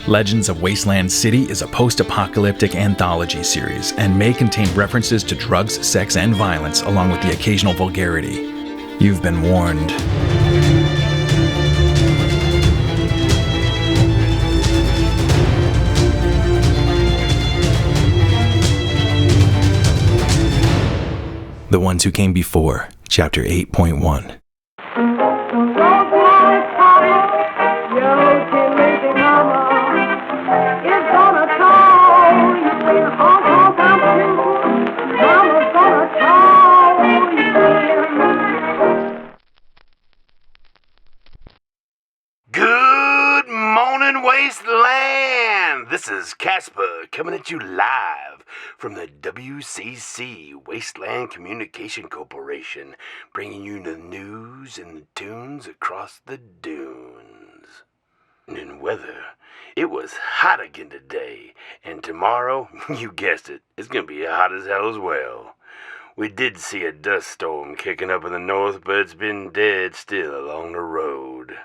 Legends of Wasteland City is a post-apocalyptic anthology series and may contain references to drugs, sex, and violence, along with the occasional vulgarity. You've been warned. The Ones Who Came Before, Chapter 8.1. Good morning, Wasteland! This is Kasper coming at you live from the WCC, Wasteland Communication Corporation, bringing you the news and the tunes across the dunes. And in weather, it was hot again today, and tomorrow, you guessed it, it's gonna be hot as hell as well. We did see a dust storm kicking up in the north, but it's been dead still along the road.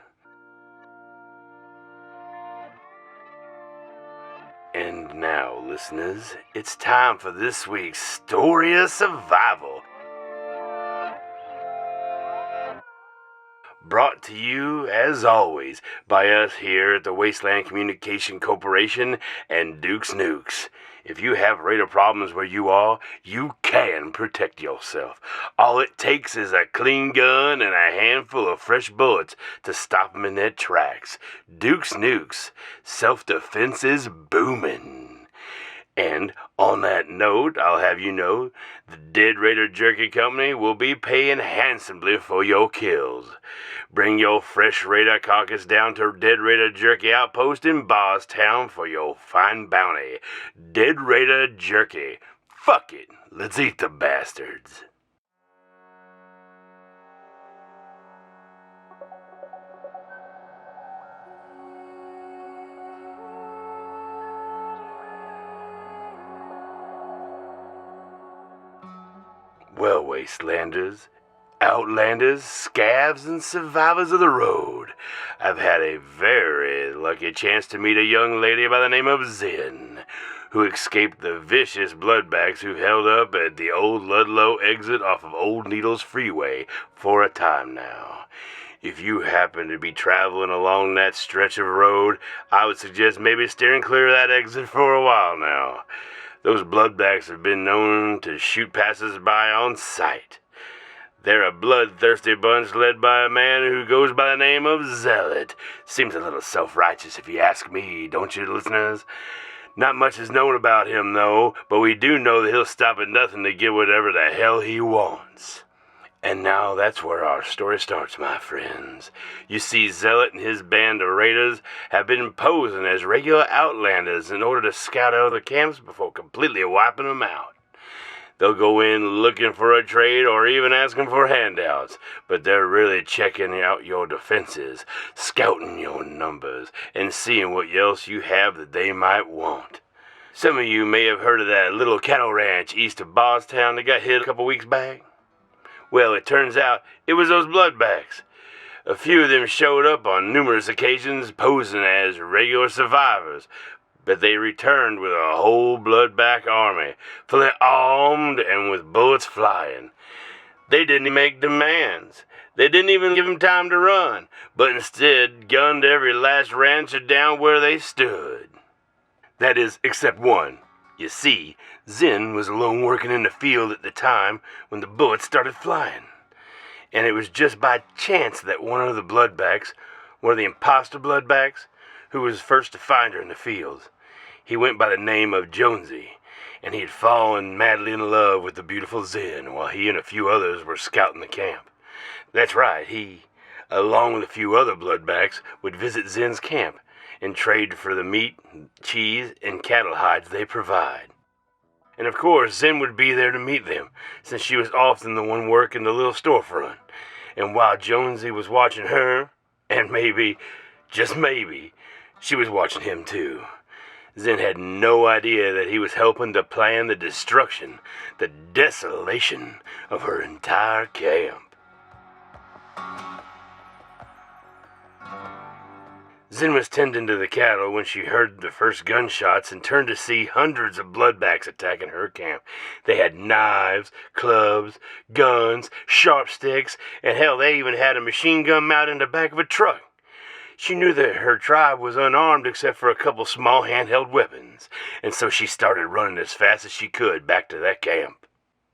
And now, listeners, it's time for this week's Story of Survival. Brought to you, as always, by us here at the Wasteland Communication Corporation and Duke's Nukes. If you have radar problems where you are, you can protect yourself. All it takes is a clean gun and a handful of fresh bullets to stop them in their tracks. Duke's Nukes. Self-defense is booming. And on that note, I'll have you know, the Dead Raider Jerky Company will be paying handsomely for your kills. Bring your fresh radar carcass down to Dead Raider Jerky Outpost in Bosstown for your fine bounty. Dead Raider Jerky. Fuck it, let's eat the bastards. Well, Wastelanders, Outlanders, Scavs, and survivors of the road, I've had a very lucky chance to meet a young lady by the name of Zen, who escaped the vicious BloodBacks who held up at the old Ludlow exit off of Old Needles Freeway for a time now. If you happen to be traveling along that stretch of road, I would suggest maybe steering clear of that exit for a while now. Those BloodBacks have been known to shoot passers-by on sight. They're a bloodthirsty bunch led by a man who goes by the name of Zealot. Seems a little self-righteous if you ask me, don't you, listeners? Not much is known about him, though, but we do know that he'll stop at nothing to get whatever the hell he wants. And now that's where our story starts, my friends. You see, Zealot and his band of raiders have been posing as regular outlanders in order to scout out other camps before completely wiping them out. They'll go in looking for a trade or even asking for handouts, but they're really checking out your defenses, scouting your numbers, and seeing what else you have that they might want. Some of you may have heard of that little cattle ranch east of Bosstown that got hit a couple weeks back. Well, it turns out it was those BloodBacks. A few of them showed up on numerous occasions posing as regular survivors, but they returned with a whole BloodBack army, fully armed and with bullets flying. They didn't make demands. They didn't even give them time to run, but instead gunned every last rancher down where they stood. That is, except one. You see, Zen was alone working in the field at the time when the bullets started flying. And it was just by chance that one of the BloodBacks, one of the imposter BloodBacks, who was first to find her in the fields. He went by the name of Jonesy, and he had fallen madly in love with the beautiful Zen while he and a few others were scouting the camp. That's right, he, along with a few other BloodBacks, would visit Zen's camp and trade for the meat, cheese, and cattle hides they provide. And of course, Zen would be there to meet them, since she was often the one working the little storefront. And while Jonesy was watching her, and maybe, just maybe, she was watching him too. Zen had no idea that he was helping to plan the destruction, the desolation of her entire camp. Zin was tending to the cattle when she heard the first gunshots and turned to see hundreds of BloodBacks attacking her camp. They had knives, clubs, guns, sharp sticks, and hell, they even had a machine gun mounted in the back of a truck. She knew that her tribe was unarmed except for a couple small handheld weapons, and so she started running as fast as she could back to that camp.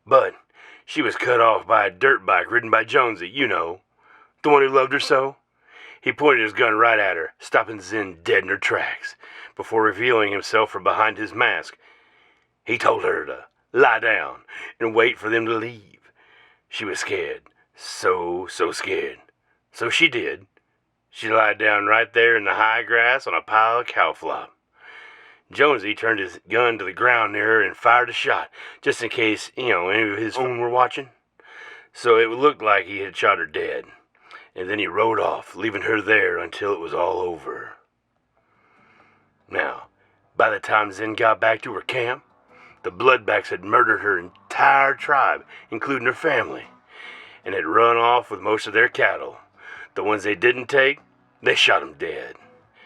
But she was cut off by a dirt bike ridden by Jonesy, you know, the one who loved her so. He pointed his gun right at her, stopping Zin dead in her tracks, before revealing himself from behind his mask. He told her to lie down and wait for them to leave. She was scared, so scared. So she did. She lied down right there in the high grass on a pile of cow flop. Jonesy turned his gun to the ground near her and fired a shot, just in case, any of his own were watching. So it looked like he had shot her dead. And then he rode off, leaving her there until it was all over. Now, by the time Zin got back to her camp, the BloodBacks had murdered her entire tribe, including her family, and had run off with most of their cattle. The ones they didn't take, they shot them dead.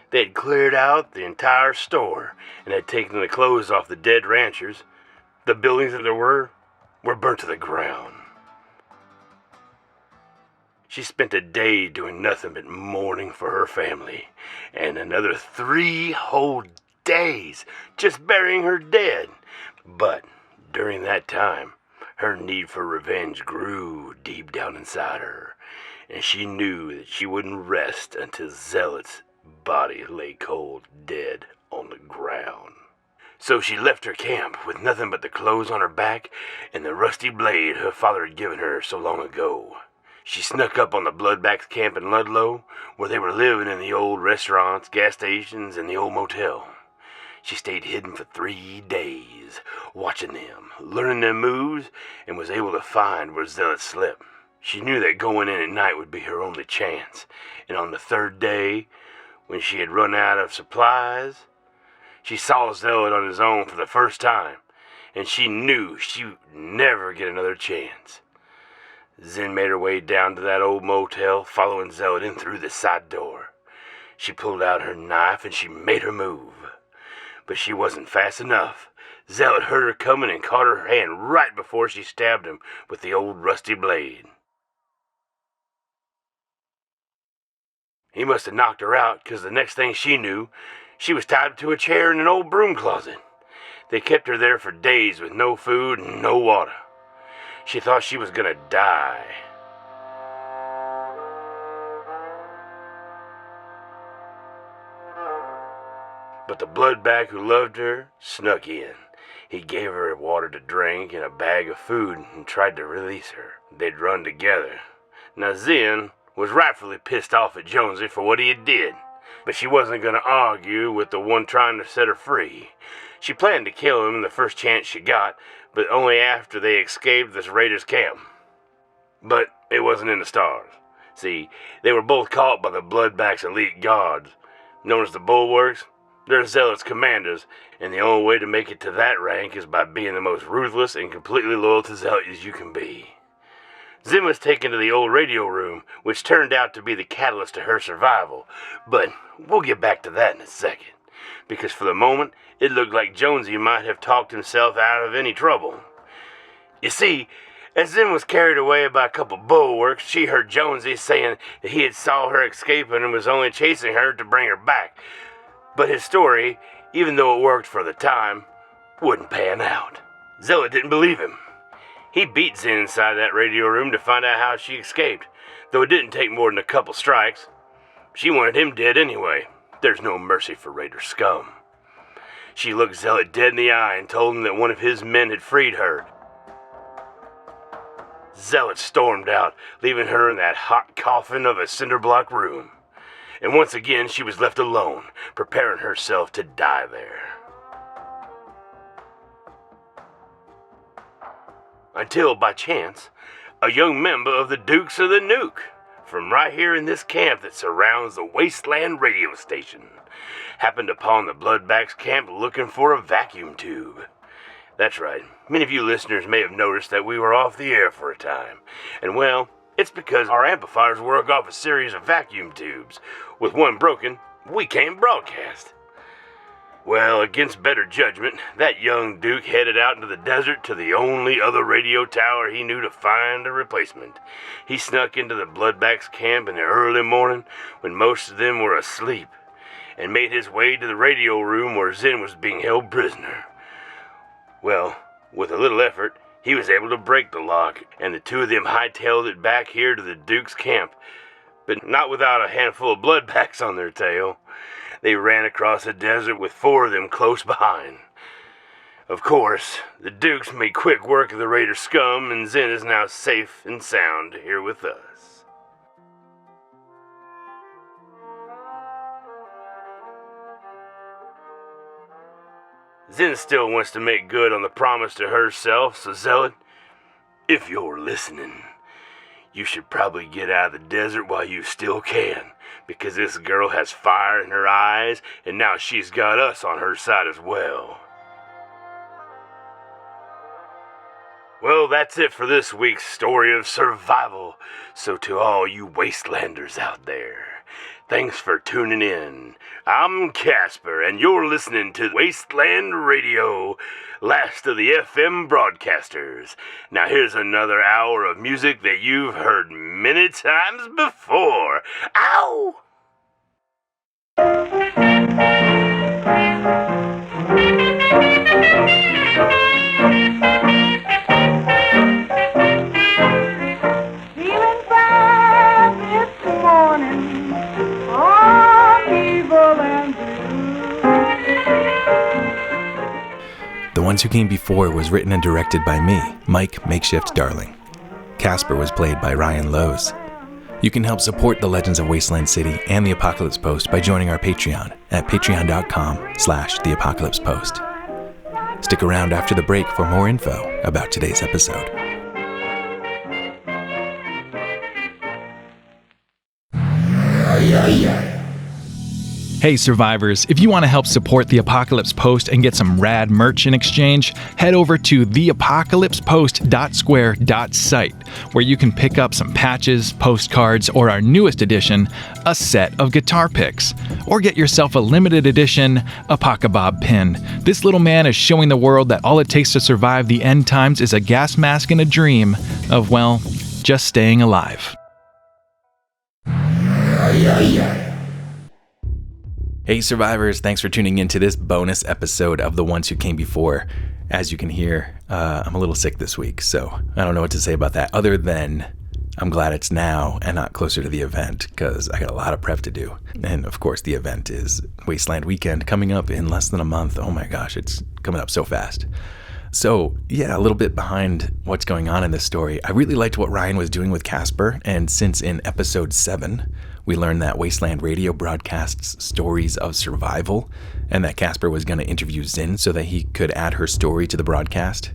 They had cleared out the entire store and had taken the clothes off the dead ranchers. The buildings that there were burnt to the ground. She spent a day doing nothing but mourning for her family, and another 3 whole days just burying her dead. But during that time, her need for revenge grew deep down inside her, and she knew that she wouldn't rest until Zealot's body lay cold dead on the ground. So she left her camp with nothing but the clothes on her back and the rusty blade her father had given her so long ago. She snuck up on the BloodBacks camp in Ludlow, where they were living in the old restaurants, gas stations, and the old motel. She stayed hidden for 3 days, watching them, learning their moves, and was able to find where Zealot slept. She knew that going in at night would be her only chance, and on the 3rd day, when she had run out of supplies, she saw Zealot on his own for the first time, and she knew she would never get another chance. Zin made her way down to that old motel, following Zealot in through the side door. She pulled out her knife and she made her move. But she wasn't fast enough. Zealot heard her coming and caught her hand right before she stabbed him with the old rusty blade. He must have knocked her out, because the next thing she knew, she was tied to a chair in an old broom closet. They kept her there for days with no food and no water. She thought she was gonna die. But the BloodBack who loved her snuck in. He gave her water to drink and a bag of food and tried to release her. They'd run together. Now Zin was rightfully pissed off at Jonesy for what he had did, but she wasn't gonna argue with the one trying to set her free. She planned to kill him the first chance she got, but only after they escaped this raiders' camp. But it wasn't in the stars. See, they were both caught by the BloodBacks' elite guards, known as the Bulwarks. They're Zealot's commanders, and the only way to make it to that rank is by being the most ruthless and completely loyal to Zealot as you can be. Zin was taken to the old radio room, which turned out to be the catalyst to her survival, but we'll get back to that in a second, because for the moment, it looked like Jonesy might have talked himself out of any trouble. You see, as Zin was carried away by a couple bulwarks, she heard Jonesy saying that he had saw her escaping and was only chasing her to bring her back. But his story, even though it worked for the time, wouldn't pan out. Zealot didn't believe him. He beat Zin inside that radio room to find out how she escaped, though it didn't take more than a couple strikes. She wanted him dead anyway. There's no mercy for raider scum. She looked Zealot dead in the eye and told him that one of his men had freed her. Zealot stormed out, leaving her in that hot coffin of a cinder block room. And once again she was left alone, preparing herself to die there. Until, by chance, a young member of the Dukes of the Nuke, from right here in this camp that surrounds the Wasteland radio station, happened upon the BloodBacks camp looking for a vacuum tube. That's right, many of you listeners may have noticed that we were off the air for a time, and well, it's because our amplifiers work off a series of vacuum tubes. With one broken, we can't broadcast. Well, against better judgment, that young Duke headed out into the desert to the only other radio tower he knew to find a replacement. He snuck into the BloodBacks camp in the early morning when most of them were asleep, and made his way to the radio room where Zen was being held prisoner. Well, with a little effort, he was able to break the lock, and the two of them hightailed it back here to the Duke's camp, but not without a handful of BloodBacks on their tail. They ran across the desert with four of them close behind. Of course, the Dukes made quick work of the Raider scum, and Zen is now safe and sound here with us. Zen still wants to make good on the promise to herself, so Zealot, if you're listening, you should probably get out of the desert while you still can, because this girl has fire in her eyes, and now she's got us on her side as well. Well, that's it for this week's story of survival. So to all you Wastelanders out there, thanks for tuning in. I'm Kasper, and you're listening to Wasteland Radio, last of the FM broadcasters. Now here's another hour of music that you've heard many times before. Ow! Feeling fine this morning, all evil and blue. The Ones Who Came Before was written and directed by me, Mike Makeshift Darling. Casper was played by Ryan Lowe's. You can help support the Legends of Wasteland City and the Apocalypse Post by joining our Patreon at patreon.com/theapocalypsepost. Stick around after the break for more info about today's episode. Hey survivors, if you want to help support the Apocalypse Post and get some rad merch in exchange, head over to theapocalypsepost.square.site, where you can pick up some patches, postcards, or our newest edition, a set of guitar picks. Or get yourself a limited edition Apocabob pin. This little man is showing the world that all it takes to survive the end times is a gas mask and a dream of, well, just staying alive. Hey survivors, thanks for tuning in to this bonus episode of The Ones Who Came Before. As you can hear, I'm a little sick this week, so I don't know what to say about that, other than I'm glad it's now and not closer to the event, because I got a lot of prep to do. And of course, the event is Wasteland Weekend, coming up in less than a month. Oh my gosh, it's coming up so fast. So yeah, a little bit behind what's going on in this story. I really liked what Ryan was doing with Kasper, and since in episode 7, we learned that Wasteland Radio broadcasts stories of survival, and that Kasper was going to interview Zin so that he could add her story to the broadcast,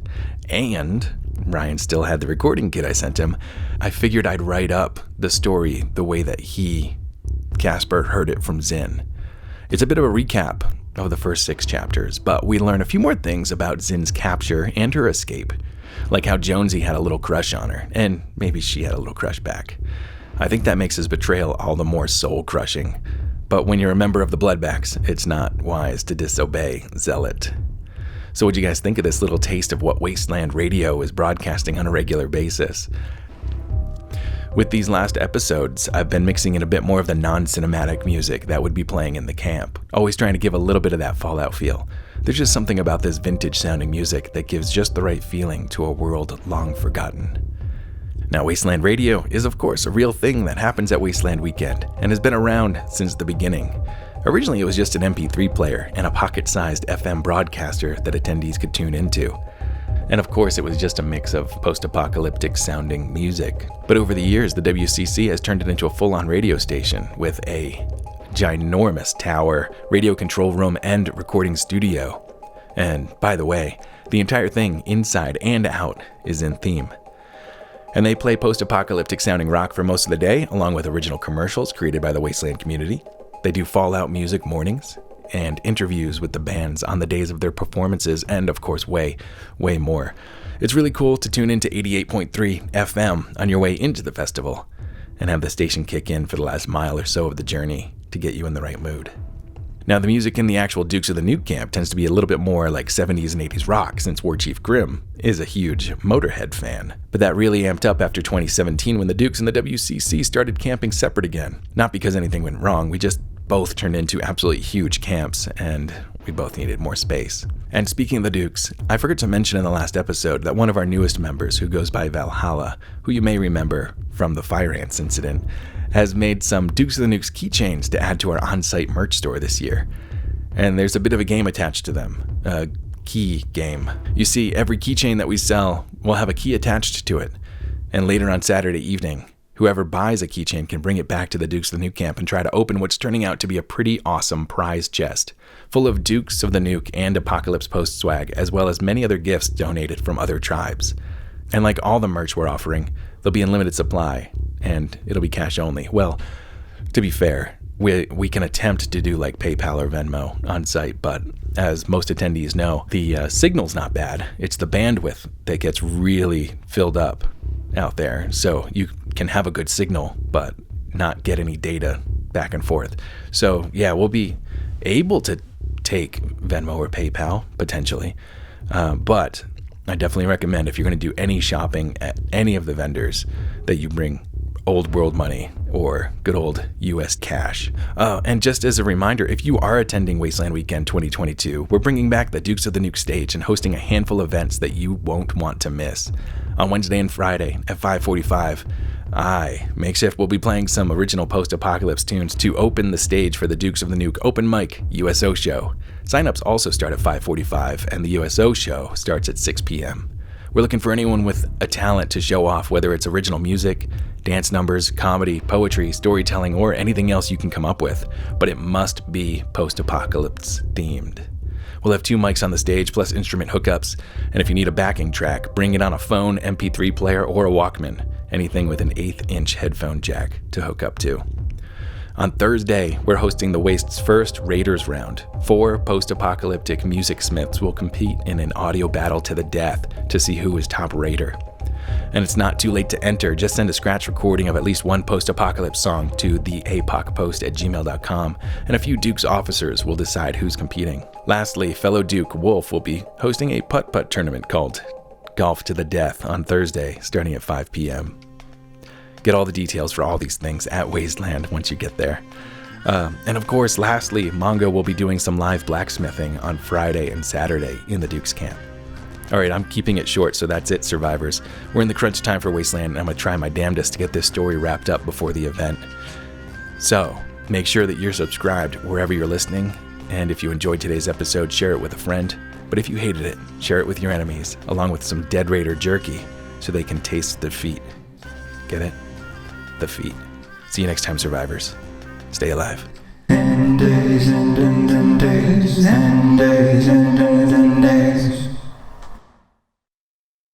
and Ryan still had the recording kit I sent him, I figured I'd write up the story the way that Kasper, heard it from Zin. It's a bit of a recap of the first 6 chapters, but we learn a few more things about Zin's capture and her escape, like how Jonesy had a little crush on her, and maybe she had a little crush back. I think that makes his betrayal all the more soul-crushing, but when you're a member of the BloodBacks, it's not wise to disobey Zealot. So what'd you guys think of this little taste of what Wasteland Radio is broadcasting on a regular basis? With these last episodes, I've been mixing in a bit more of the non-cinematic music that would be playing in the camp, always trying to give a little bit of that Fallout feel. There's just something about this vintage-sounding music that gives just the right feeling to a world long forgotten. Now, Wasteland Radio is, of course, a real thing that happens at Wasteland Weekend and has been around since the beginning. Originally, it was just an MP3 player and a pocket-sized FM broadcaster that attendees could tune into. And of course, it was just a mix of post-apocalyptic sounding music. But over the years, the WCC has turned it into a full-on radio station with a ginormous tower, radio control room, and recording studio. And by the way, the entire thing, inside and out, is in theme. And they play post-apocalyptic sounding rock for most of the day, along with original commercials created by the Wasteland community. They do Fallout music mornings and interviews with the bands on the days of their performances, and of course way more. It's really cool to tune into 88.3 FM on your way into the festival and have the station kick in for the last mile or so of the journey to get you in the right mood. Now, the music in the actual Dukes of the Nuke camp tends to be a little bit more like 70s and 80s rock, since War Chief Grimm is a huge Motorhead fan. But that really amped up after 2017 when the Dukes and the WCC started camping separate again. Not because anything went wrong, we just both turned into absolutely huge camps, and we both needed more space. And speaking of the Dukes, I forgot to mention in the last episode that one of our newest members, who goes by Valhalla, who you may remember from the fire ants incident, has made some Dukes of the Nukes keychains to add to our on-site merch store this year. And there's a bit of a game attached to them, a key game. You see, every keychain that we sell will have a key attached to it. And later on Saturday evening, whoever buys a keychain can bring it back to the Dukes of the Nuke camp and try to open what's turning out to be a pretty awesome prize chest, full of Dukes of the Nuke and Apocalypse Post swag, as well as many other gifts donated from other tribes. And like all the merch we're offering, they'll be in limited supply, and it'll be cash only. Well, to be fair, we can attempt to do like PayPal or Venmo on site, but as most attendees know, the signal's not bad. It's the bandwidth that gets really filled up out there. So you can have a good signal, but not get any data back and forth. So yeah, we'll be able to take Venmo or PayPal potentially, but I definitely recommend, if you're going to do any shopping at any of the vendors, that you bring old world money or good old US cash. And just as a reminder, if you are attending Wasteland Weekend 2022, we're bringing back the Dukes of the Nuke stage and hosting a handful of events that you won't want to miss. On Wednesday and Friday at 5:45, Makeshift will be playing some original post-apocalypse tunes to open the stage for the Dukes of the Nuke Open Mic USO show. Sign-ups also start at 5:45, and the USO show starts at 6 p.m. We're looking for anyone with a talent to show off, whether it's original music, dance numbers, comedy, poetry, storytelling, or anything else you can come up with, but it must be post-apocalypse themed. We'll have 2 mics on the stage plus instrument hookups, and if you need a backing track, bring it on a phone, MP3 player, or a Walkman, anything with an 1/8-inch headphone jack to hook up to. On Thursday, we're hosting the Waste's first Raiders round. 4 post-apocalyptic music smiths will compete in an audio battle to the death to see who is top raider. And it's not too late to enter. Just send a scratch recording of at least one post-apocalypse song to theapocpost@gmail.com, and a few Duke's officers will decide who's competing. Lastly, fellow Duke Wolf will be hosting a putt-putt tournament called Golf to the Death on Thursday, starting at 5 p.m. Get all the details for all these things at Wasteland once you get there. And of course, lastly, Mongo will be doing some live blacksmithing on Friday and Saturday in the Duke's camp. All right, I'm keeping it short, so that's it, survivors. We're in the crunch time for Wasteland, and I'm going to try my damnedest to get this story wrapped up before the event. So, make sure that you're subscribed wherever you're listening, and if you enjoyed today's episode, share it with a friend. But if you hated it, share it with your enemies, along with some Dead Raider jerky, so they can taste the feet. Get it? The feet. See you next time, survivors. Stay alive. End days, end days.